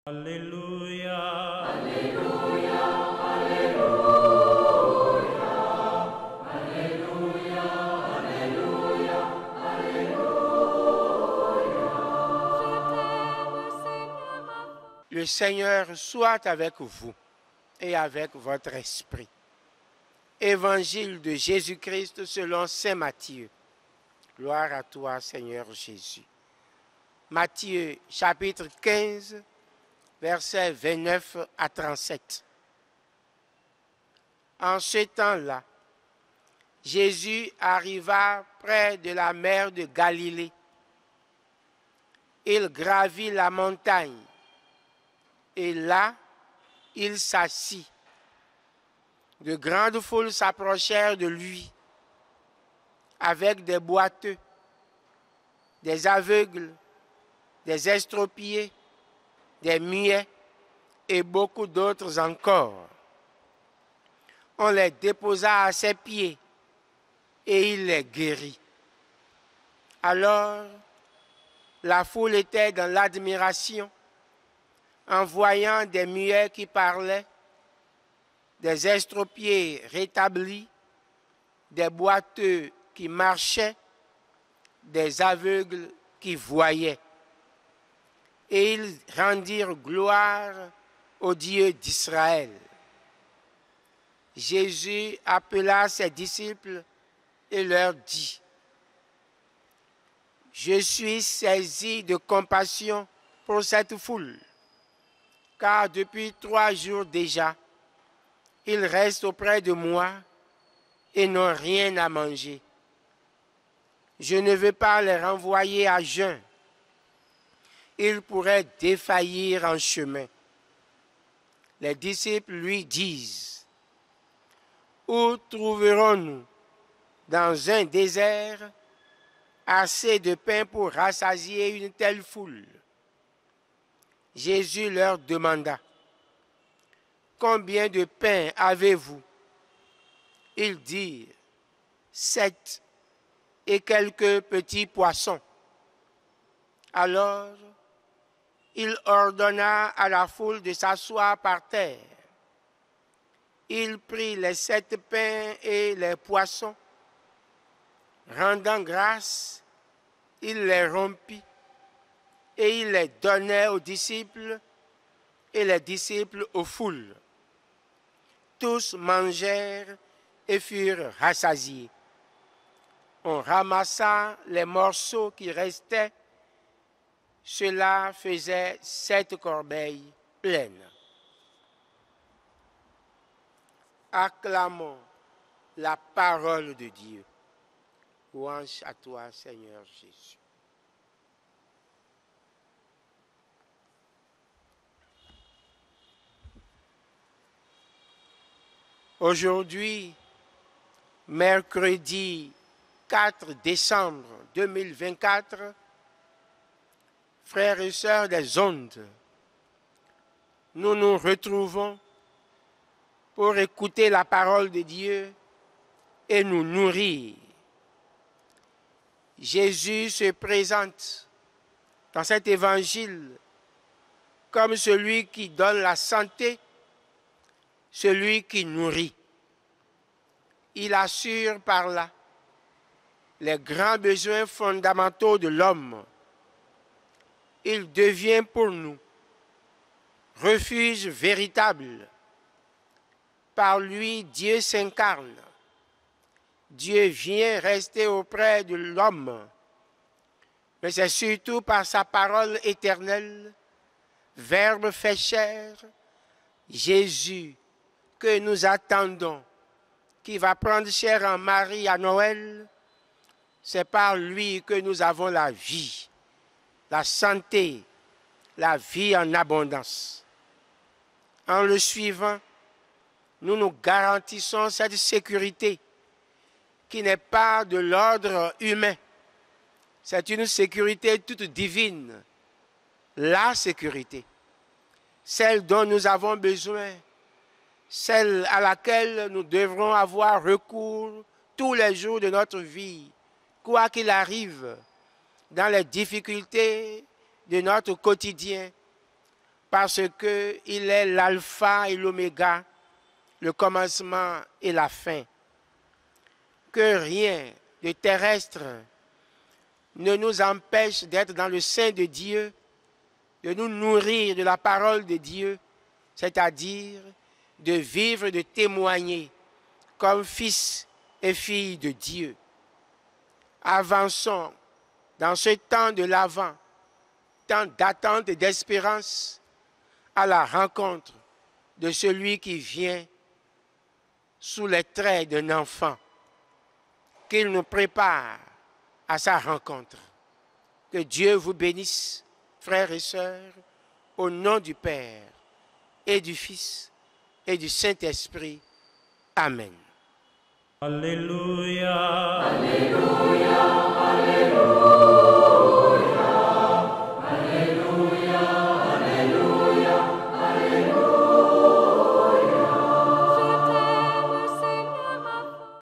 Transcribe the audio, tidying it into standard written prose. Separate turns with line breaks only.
Alléluia.
Alléluia, Alléluia, Alléluia, Alléluia, Alléluia.
Le Seigneur soit avec vous et avec votre esprit. Évangile de Jésus-Christ selon saint Matthieu. Gloire à toi, Seigneur Jésus. Matthieu, chapitre 15, versets 29 à 37. En ce temps-là, Jésus arriva près de la mer de Galilée. Il gravit la montagne et là, il s'assit. De grandes foules s'approchèrent de lui avec des boiteux, des aveugles, des estropiés, des muets et beaucoup d'autres encore. On les déposa à ses pieds et il les guérit. Alors, la foule était dans l'admiration en voyant des muets qui parlaient, des estropiés rétablis, des boiteux qui marchaient, des aveugles qui voyaient. Et ils rendirent gloire au Dieu d'Israël. Jésus appela ses disciples et leur dit: « Je suis saisi de compassion pour cette foule, car depuis 3 jours déjà, ils restent auprès de moi et n'ont rien à manger. Je ne veux pas les renvoyer à jeun. Ils pourraient défaillir en chemin. » Les disciples lui disent: « Où trouverons-nous dans un désert assez de pain pour rassasier une telle foule? » Jésus leur demanda: « Combien de pain avez-vous? » Ils dirent: « 7 et quelques petits poissons. » Alors, il ordonna à la foule de s'asseoir par terre. Il prit les 7 pains et les poissons. Rendant grâce, il les rompit et il les donnait aux disciples et les disciples aux foules. Tous mangèrent et furent rassasiés. On ramassa les morceaux qui restaient. Cela faisait 7 corbeilles pleines. Acclamons la parole de Dieu. Louange à toi, Seigneur Jésus. Aujourd'hui, mercredi 4 décembre 2024, frères et sœurs des ondes, nous nous retrouvons pour écouter la parole de Dieu et nous nourrir. Jésus se présente dans cet évangile comme celui qui donne la santé, celui qui nourrit. Il assure par là les grands besoins fondamentaux de l'homme. Il devient pour nous refuge véritable. Par lui, Dieu s'incarne. Dieu vient rester auprès de l'homme. Mais c'est surtout par sa parole éternelle, Verbe fait chair, Jésus, que nous attendons, qui va prendre chair en Marie à Noël. C'est par lui que nous avons la vie, la santé, la vie en abondance. En le suivant, nous nous garantissons cette sécurité qui n'est pas de l'ordre humain. C'est une sécurité toute divine, la sécurité, celle dont nous avons besoin, celle à laquelle nous devrons avoir recours tous les jours de notre vie, quoi qu'il arrive, dans les difficultés de notre quotidien, parce qu'il est l'alpha et l'oméga, le commencement et la fin. Que rien de terrestre ne nous empêche d'être dans le sein de Dieu, de nous nourrir de la parole de Dieu, c'est-à-dire de vivre, de témoigner comme fils et filles de Dieu. Avançons dans ce temps de l'Avent, temps d'attente et d'espérance, à la rencontre de celui qui vient sous les traits d'un enfant, qu'il nous prépare à sa rencontre. Que Dieu vous bénisse, frères et sœurs, au nom du Père et du Fils et du Saint-Esprit. Amen.
Alléluia.
Alléluia, Alléluia.